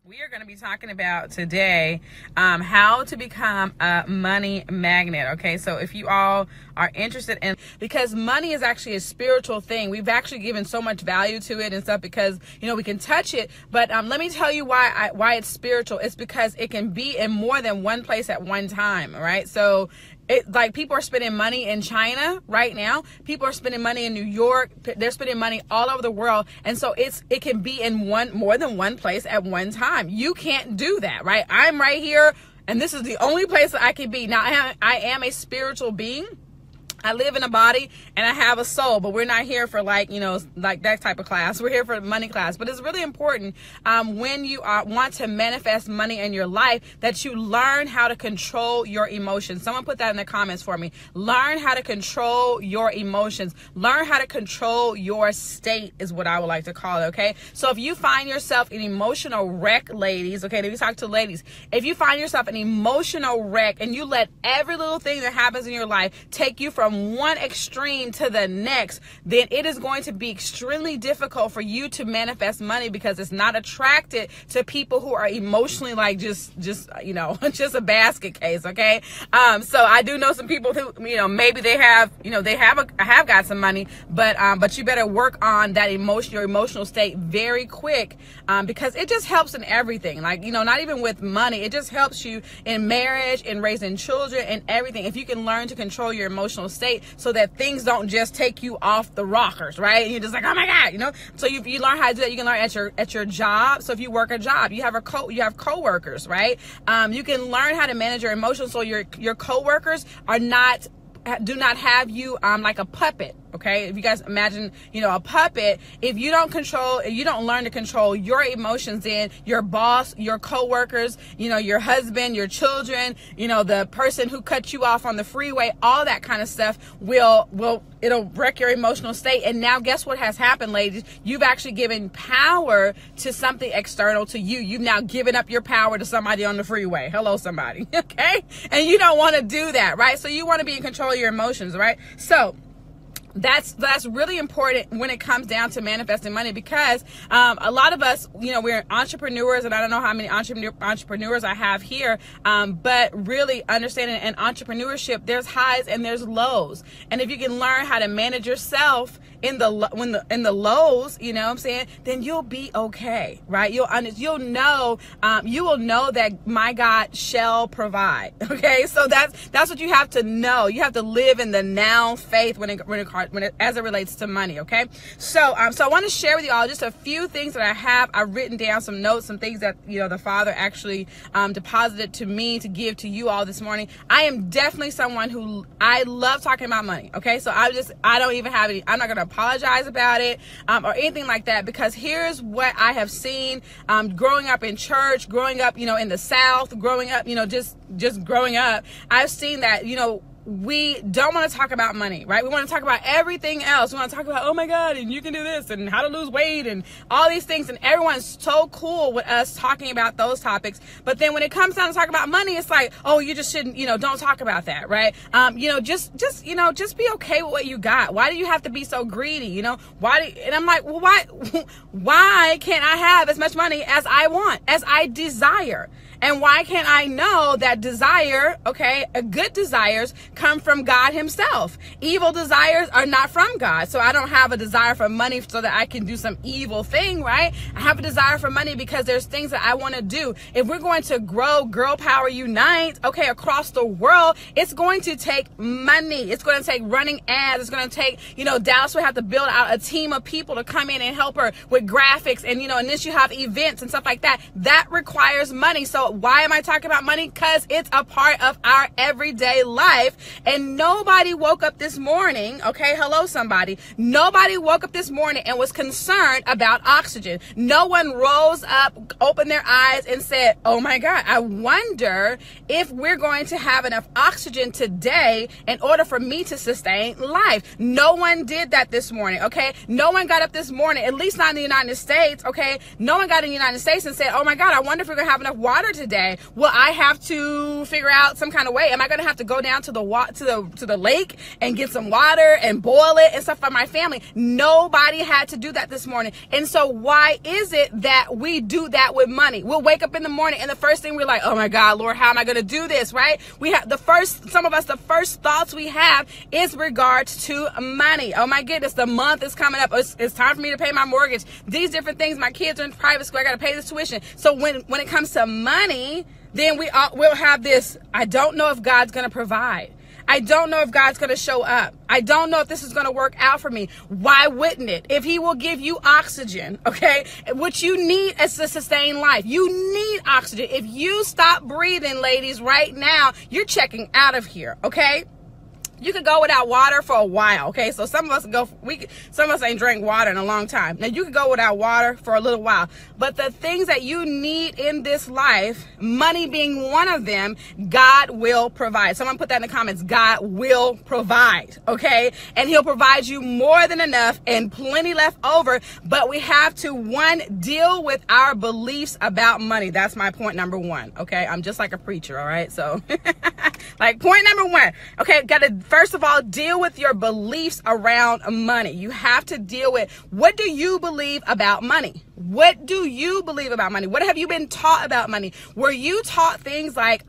We are going to be talking about today how to become a money magnet. Okay, so if you all are interested in, because money is actually a spiritual thing. We've actually given so much value to it and stuff because, you know, we can touch it. But let me tell you why it's spiritual. It's because it can be in more than one place at one time. Right. So like people are spending money in China right now. People are spending money in New York. They're spending money all over the world. And so it can be in more than one place at one time. You can't do that, right? I'm right here and this is the only place that I can be. Now I am a spiritual being. I live in a body and I have a soul, but we're not here for like that type of class. We're here for money class. But it's really important when you want to manifest money in your life that you learn how to control your emotions. Someone put that in the comments for me. Learn how to control your emotions. Learn how to control your state is what I would like to call it, okay? So if you find yourself an emotional wreck, ladies, okay, let me talk to ladies. If you find yourself an emotional wreck and you let every little thing that happens in your life take you from one extreme to the next, then it is going to be extremely difficult for you to manifest money because it's not attracted to people who are emotionally like just a basket case. Okay. So I do know some people who, maybe they have got some money, but you better work on that your emotional state very quick, because it just helps in everything. Like, not even with money, it just helps you in marriage, in raising children, and everything. If you can learn to control your emotional state so that things don't just take you off the rockers, right? And you're just like, oh my God, So you learn how to do that. You can learn at your job. So if you work a job, you have coworkers, right? You can learn how to manage your emotions so your coworkers do not have you like a puppet. Okay, if you guys imagine, a puppet, if you don't learn to control your emotions, then your boss, your coworkers, your husband, your children, the person who cut you off on the freeway, all that kind of stuff it'll wreck your emotional state. And now guess what has happened, ladies? You've actually given power to something external to you. You've now given up your power to somebody on the freeway. Hello, somebody. Okay. And you don't want to do that, right? So you want to be in control of your emotions, right? So that's really important when it comes down to manifesting money, because a lot of us, we're entrepreneurs, and I don't know how many entrepreneurs I have here, but really understanding in entrepreneurship, there's highs and there's lows. And if you can learn how to manage yourself in the lows, then you'll be okay, right? You will know that my God shall provide. Okay, so that's what you have to know. You have to live in the now faith as it relates to money. Okay, so I want to share with you all just a few things that I've written down, some notes, some things that the Father actually deposited to me to give to you all this morning. I am definitely someone who I love talking about money. Okay, so I don't even have any. I'm not gonna apologize about it or anything like that, because here's what I have seen growing up in church, growing up in the South, growing up just growing up. I've seen that we don't want to talk about money, right? We want to talk about everything else. We want to talk about, oh my God, and you can do this and how to lose weight and all these things. And everyone's so cool with us talking about those topics. But then when it comes down to talk about money, it's like, oh, you just shouldn't, don't talk about that, right? Just be okay with what you got. Why do you have to be so greedy? And I'm like, well, why can't I have as much money as I want, as I desire? And why can't I know that desire, good desires come from God himself? Evil desires are not from God. So I don't have a desire for money so that I can do some evil thing, right? I have a desire for money because there's things that I want to do. If we're going to grow Girl Power Unite, across the world, it's going to take money. It's going to take running ads. It's going to take, Dallas will have to build out a team of people to come in and help her with graphics and, and then you have events and stuff like that. That requires money. So why am I talking about money? Because it's a part of our everyday life. And nobody woke up this morning, hello somebody. Nobody woke up this morning and was concerned about oxygen. No one rose up, opened their eyes and said, oh my God, I wonder if we're going to have enough oxygen today in order for me to sustain life. No one did that this morning, No one got up this morning, at least not in the United States, No one got in the United States and said, oh my God, I wonder if we're going to have enough water today. Will I have to figure out some kind of way? Am I going to have to go down to the the lake and get some water and boil it and stuff for my family. Nobody had to do that this morning. And so why is it that we do that with money? We'll wake up in the morning and the first thing we're like, oh my God, Lord, how am I going to do this? Right? We have the first thoughts we have is regards to money. Oh my goodness, the month is coming up. It's time for me to pay my mortgage. These different things. My kids are in private school. I got to pay this tuition. So when it comes to money, then we'll have this, I don't know if God's going to provide. I don't know if God's going to show up. I don't know if this is going to work out for me. Why wouldn't it? If he will give you oxygen, okay, which you need as to sustain life. You need oxygen. If you stop breathing, ladies, right now, you're checking out of here, okay? You could go without water for a while, okay? So some of us ain't drank water in a long time. Now you could go without water for a little while. But the things that you need in this life, money being one of them, God will provide. Someone put that in the comments. God will provide, okay? And he'll provide you more than enough and plenty left over. But we have to, one, deal with our beliefs about money. That's my point number one, okay? I'm just like a preacher, all right? So, like point number one, okay? Got to first of all, deal with your beliefs around money. You have to deal with, what do you believe about money? What do you believe about money? What have you been taught about money? Were you taught things like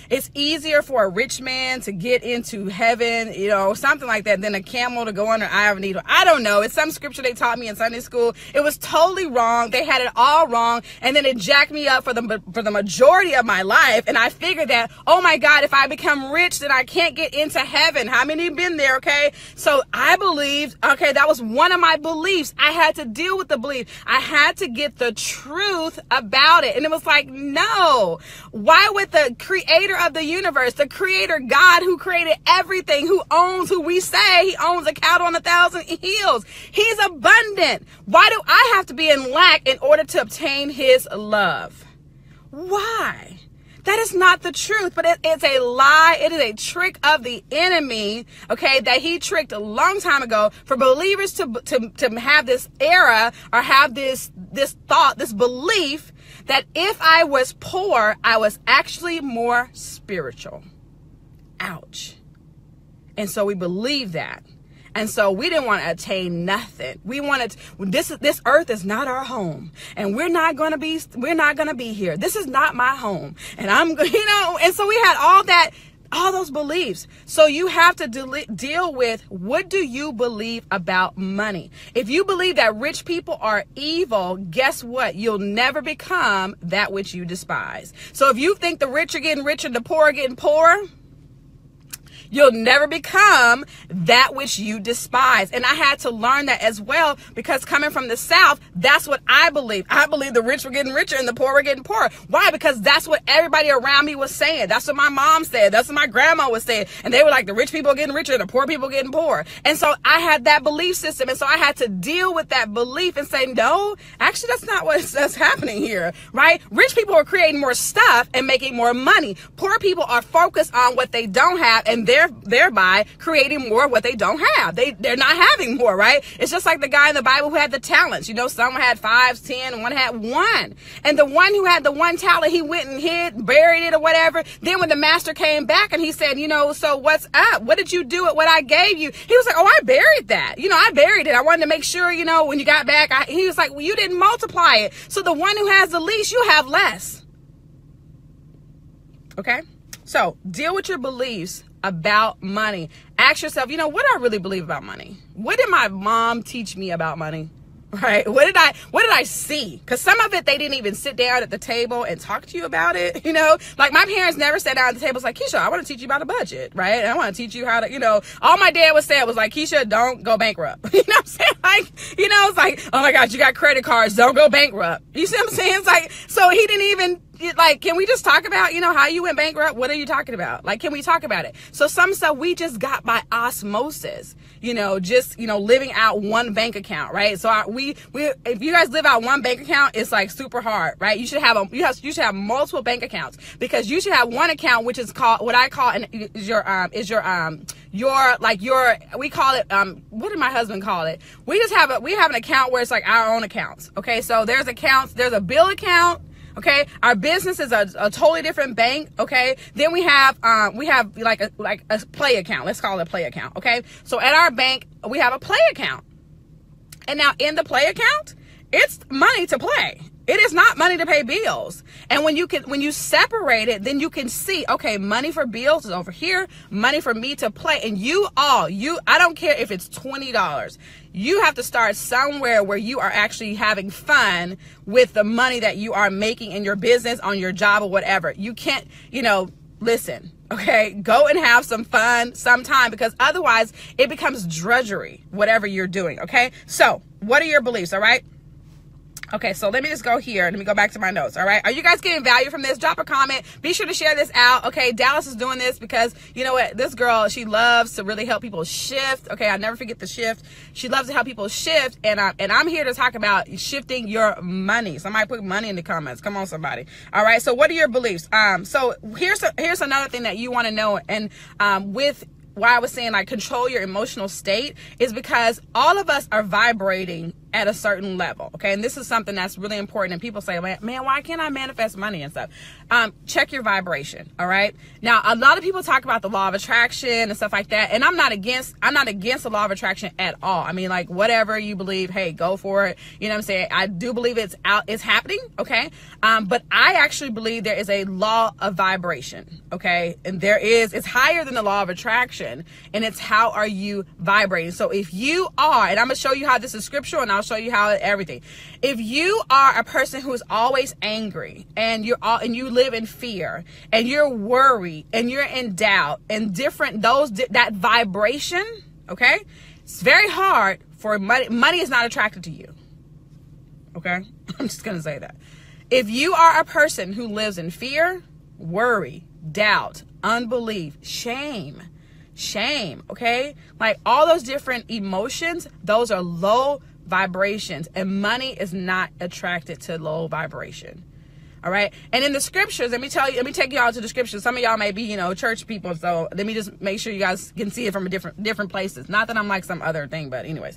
it's easier for a rich man to get into heaven, you know, something like that, than a camel to go under eye of a needle? I don't know. It's some scripture they taught me in Sunday school. It was totally wrong. They had it all wrong. And then it jacked me up for the majority of my life. And I figured that, oh my God, if I become rich, then I can't get into heaven. How many have been there? Okay. So I believed, okay, that was one of my beliefs. I had to deal with the belief. I had to get the truth about it. And it was like, no, why would the creator of the universe, the creator God who created everything, who we say he owns a cattle on 1,000 hills, he's abundant. Why do I have to be in lack in order to obtain his love? Why? That is not the truth, but it's a lie. It is a trick of the enemy, okay, that he tricked a long time ago for believers to have this era or have this thought, this belief that if I was poor, I was actually more spiritual. Ouch. And so we believe that. And so we didn't want to attain nothing. We wanted this earth is not our home, and we're not going to be here. This is not my home. And and so we had all those beliefs. So you have to deal with, what do you believe about money? If you believe that rich people are evil, guess what? You'll never become that which you despise. So if you think the rich are getting richer and the poor are getting poorer, you'll never become that which you despise. And I had to learn that as well, because coming from the South, that's what I believe. I believe the rich were getting richer and the poor were getting poorer. Why? Because that's what everybody around me was saying. That's what my mom said. That's what my grandma was saying. And they were like, the rich people are getting richer and the poor people are getting poorer. And so I had that belief system. And so I had to deal with that belief and say, no, actually, that's not what's happening here, right? Rich people are creating more stuff and making more money. Poor people are focused on what they don't have, and thereby creating more of what they don't have. They're not having more, right? It's just like the guy in the Bible who had the talents. You know, some had 5, 10, and one had 1. And the one who had the 1 talent, he went and hid, buried it or whatever. Then when the master came back and he said, so what's up? What did you do with what I gave you? He was like, oh, I buried that. I buried it. I wanted to make sure, when you got back, he was like, well, you didn't multiply it. So the one who has the least, you have less. Okay? So deal with your beliefs about money. Ask yourself, what do I really believe about money? What did my mom teach me about money? Right? What did I see? Because some of it, they didn't even sit down at the table and talk to you about it. Like my parents never sat down at the table. It's like, Keisha, I want to teach you about a budget, right? And I want to teach you how to, all my dad would say was like, Keisha, don't go bankrupt. You know what I'm saying? Like, it's like, oh my gosh, you got credit cards, don't go bankrupt. You see what I'm saying? It's like, so he didn't even, can we just talk about, how you went bankrupt? What are you talking about? Like, can we talk about it? So some stuff we just got by osmosis, living out one bank account, right? So if you guys live out one bank account, it's like super hard, right? You should have multiple bank accounts, because you should have one account, which is called, what I call, we call it, what did my husband call it? We have an account where it's like our own accounts. Okay. So there's a bill account, Okay. Our business is a totally different bank. Okay. Then we have like a play account. Let's call it a play account. Okay. So at our bank, we have a play account. And now in the play account, it's money to play. It is not money to pay bills. And when you separate it, then you can see, okay, money for bills is over here, money for me to play. And I don't care if it's $20. You have to start somewhere where you are actually having fun with the money that you are making in your business, on your job, or whatever. You can't, listen, okay, go and have some fun sometime, because otherwise it becomes drudgery, whatever you're doing. Okay. So what are your beliefs? All right. Okay, so let me just go here. Let me go back to my notes, all right? Are you guys getting value from this? Drop a comment. Be sure to share this out, okay? Dallas is doing this because, you know what? This girl, she loves to really help people shift, okay? I'll never forget the shift. She loves to help people shift, and I'm here to talk about shifting your money. Somebody put money in the comments. Come on, somebody. All right, so what are your beliefs? So here's another thing that you want to know, and with why I was saying, like, control your emotional state, is because all of us are vibrating at a certain level, okay? And this is something that's really important. And people say, man, why can't I manifest money and stuff? Check your vibration, all right? Now, a lot of people talk about the law of attraction and stuff like that, and I'm not against the law of attraction at all. I mean, like, whatever you believe, hey, go for it. You know what I'm saying? I do believe it's happening, okay? But I actually believe there is a law of vibration, okay? And it's higher than the law of attraction, and it's how are you vibrating. So if you are, and I'm gonna show you how this is scriptural, and I'll show you how everything. If you are a person who is always angry, and you live in fear, and you're worried, and you're in doubt, and that vibration, okay, it's very hard for money. Money is not attracted to you, okay? I'm just gonna say that. If you are a person who lives in fear, worry, doubt, unbelief, shame, okay, like all those different emotions, those are low vibrations, and money is not attracted to low vibration. All right. And in the scriptures, let me take y'all to the scriptures. Some of y'all may be, church people. So let me just make sure you guys can see it from different places. Not that I'm like some other thing, but anyways.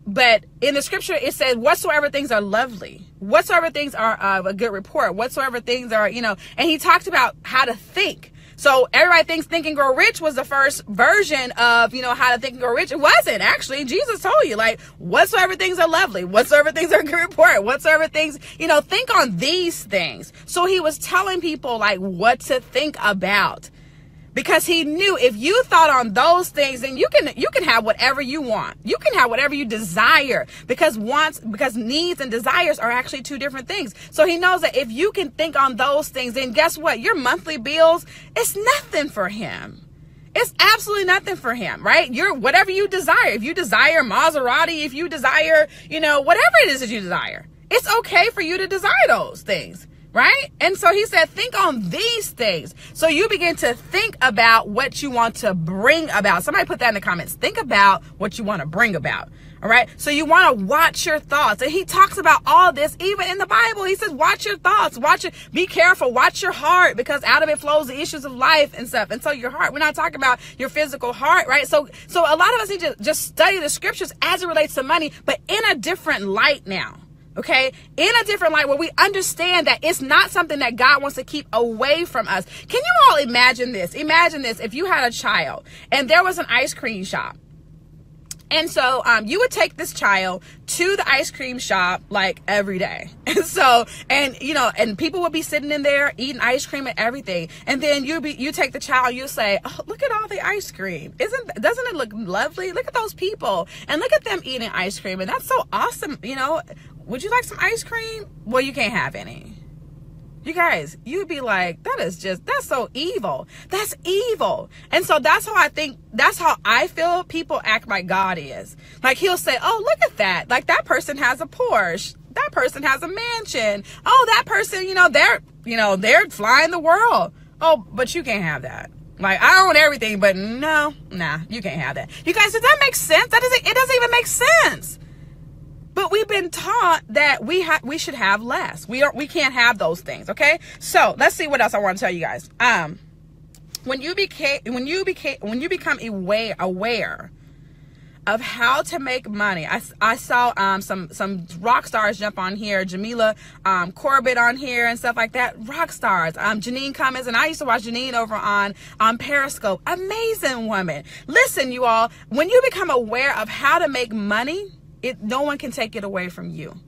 But in the scripture, it says, whatsoever things are lovely, whatsoever things are a good report, whatsoever things are, and he talked about how to think. So everybody thinks Think and Grow Rich was the first version of, how to think and grow rich. It wasn't, actually. Jesus told you, like, whatsoever things are lovely, whatsoever things are a good report, whatsoever things, think on these things. So he was telling people, like, what to think about. Because he knew if you thought on those things, then you can have whatever you want. You can have whatever you desire, because needs and desires are actually two different things. So he knows that if you can think on those things, then guess what? Your monthly bills, it's nothing for him. It's absolutely nothing for him, right? Whatever you desire. If you desire Maserati, if you desire, whatever it is that you desire, it's okay for you to desire those things. Right? And so he said, think on these things. So you begin to think about what you want to bring about. Somebody put that in the comments. Think about what you want to bring about. All right. So you want to watch your thoughts. And he talks about all this, even in the Bible. He says, watch your thoughts, be careful, watch your heart, because out of it flows the issues of life and stuff. And so your heart, we're not talking about your physical heart, right? So a lot of us need to just study the scriptures as it relates to money, but in a different light now. Okay, in a different light, where we understand that it's not something that God wants to keep away from us. Can you all imagine this? Imagine this. If you had a child and there was an ice cream shop. And so you would take this child to the ice cream shop like every day. And so, and people would be sitting in there eating ice cream and everything. And then you take the child, you say, oh, look at all the ice cream. Doesn't it look lovely? Look at those people and look at them eating ice cream. And that's so awesome. Would you like some ice cream? Well, you can't have any. You guys, you'd be like, that's so evil. That's evil. And so that's how I feel people act like God is. Like he'll say, oh, look at that. Like that person has a Porsche. That person has a mansion. Oh, that person, they're flying the world. Oh, but you can't have that. Like, I own everything, but nah, you can't have that. You guys, does that make sense? It doesn't even make sense. But we've been taught that we should have less. We can't have those things. Okay. So let's see what else I want to tell you guys. When you become aware of how to make money. I saw some rock stars jump on here, Jamila Corbett on here and stuff like that. Rock stars. Janine Cummins, and I used to watch Janine over on Periscope. Amazing woman. Listen, you all, when you become aware of how to make money, no one can take it away from you.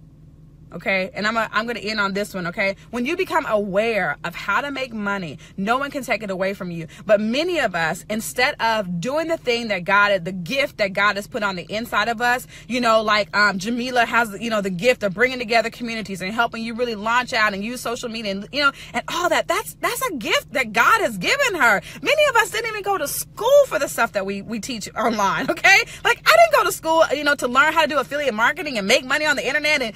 Okay, and I'm going to end on this one, okay? When you become aware of how to make money, no one can take it away from you. But many of us, instead of doing the thing that the gift that God has put on the inside of us, like Jamila has, the gift of bringing together communities and helping you really launch out and use social media and, and all that. That's a gift that God has given her. Many of us didn't even go to school for the stuff that we teach online, okay? Like, I didn't go to school, to learn how to do affiliate marketing and make money on the internet. And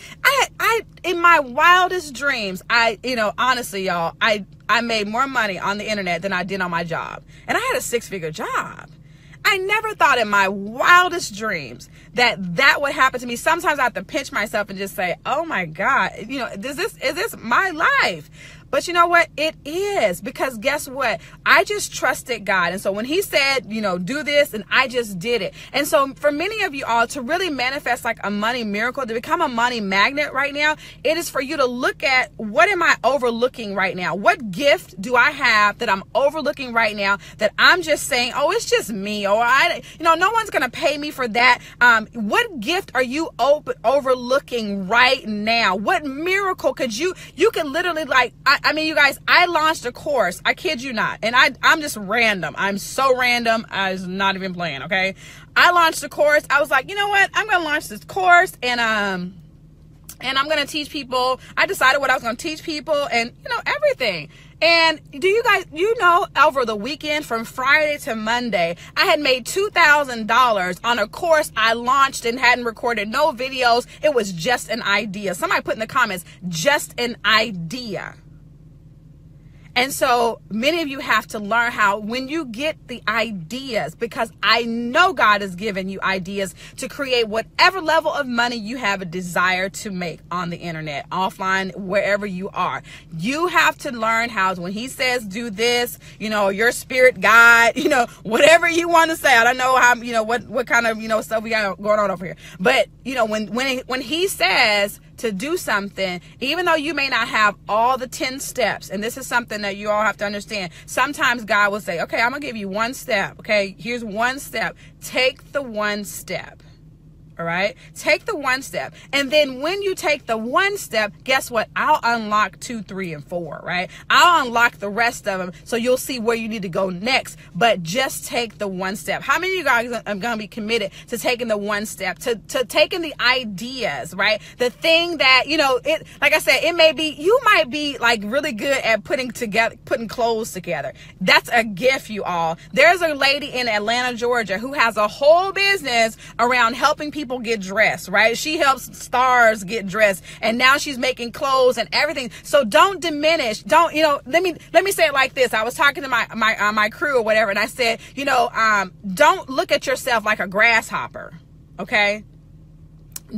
in my wildest dreams, honestly, y'all, I made more money on the internet than I did on my job. And I had a 6-figure job. I never thought in my wildest dreams that would happen to me. Sometimes I have to pinch myself and just say, oh my God, is this my life? But you know what? It is, because guess what? I just trusted God. And so when he said, do this, and I just did it. And so for many of you all to really manifest like a money miracle, to become a money magnet right now, it is for you to look at, what am I overlooking right now? What gift do I have that I'm overlooking right now that I'm just saying, oh, it's just me, or no one's going to pay me for that. What gift are you overlooking right now? What miracle could you can literally you guys, I launched a course. I kid you not. And I'm just random. I'm so random. I was not even playing. Okay. I launched a course. I was like, you know what? I'm going to launch this course and I'm going to teach people. I decided what I was going to teach people and, everything. And do you guys, over the weekend from Friday to Monday, I had made $2,000 on a course I launched and hadn't recorded no videos. It was just an idea. Somebody put in the comments, just an idea. And so many of you have to learn how, when you get the ideas, because I know God has given you ideas to create whatever level of money you have a desire to make on the internet, offline, wherever you are. You have to learn how, when he says do this, your spirit guide, whatever you want to say. I don't know how, what kind of, stuff we got going on over here. But, when he says to do something, even though you may not have all the 10 steps, and this is something that you all have to understand. Sometimes God will say, okay, I'm gonna give you one step. Okay, here's one step. Take the one step. All right, take the one step. And then when you take the one step, guess what? I'll unlock 2, 3, and 4, right? I'll unlock the rest of them, so you'll see where you need to go next. But just take the one step. How many of you guys are going to be committed to taking the one step, to taking the ideas, right? The thing that, it, like I said, it may be, you might be like really good at putting clothes together. That's a gift, you all. There's a lady in Atlanta, Georgia, who has a whole business around helping people get dressed, right? She helps stars get dressed, and now she's making clothes and everything. So don't diminish. Don't, let me say it like this. I was talking to my crew or whatever, and I said, don't look at yourself like a grasshopper. Okay?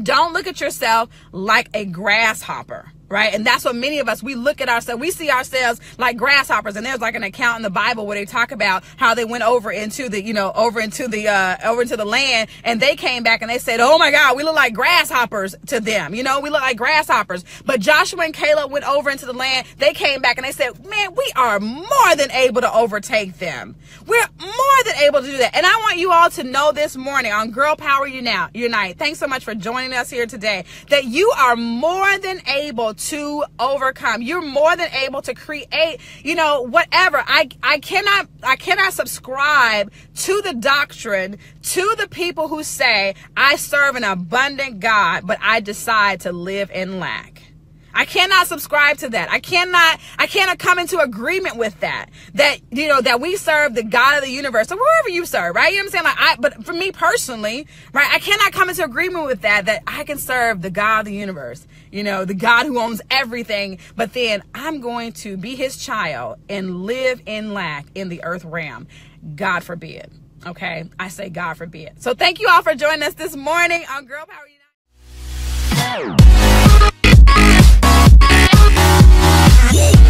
Don't look at yourself like a grasshopper. Right? And that's what many of us, we look at ourselves, we see ourselves like grasshoppers. And there's like an account in the Bible where they talk about how they went over into the, over into the land, and they came back and they said, oh my God, we look like grasshoppers to them. We look like grasshoppers. But Joshua and Caleb went over into the land. They came back and they said, man, we are more than able to overtake them. We're more than able to do that. And I want you all to know this morning on Girl Power Unite. Thanks so much for joining us here today, that you are more than able to overcome. You're more than able to create, whatever. I cannot subscribe to the doctrine, to the people who say, I serve an abundant God, but I decide to live in lack. I cannot subscribe to that. I cannot come into agreement with that. That we serve the God of the universe, or wherever you serve, right? You know what I'm saying? But for me personally, right, I cannot come into agreement with that I can serve the God of the universe, the God who owns everything. But then I'm going to be his child and live in lack in the earth realm. God forbid. Okay. I say God forbid. So thank you all for joining us this morning on Girl Power Unite. Yeah.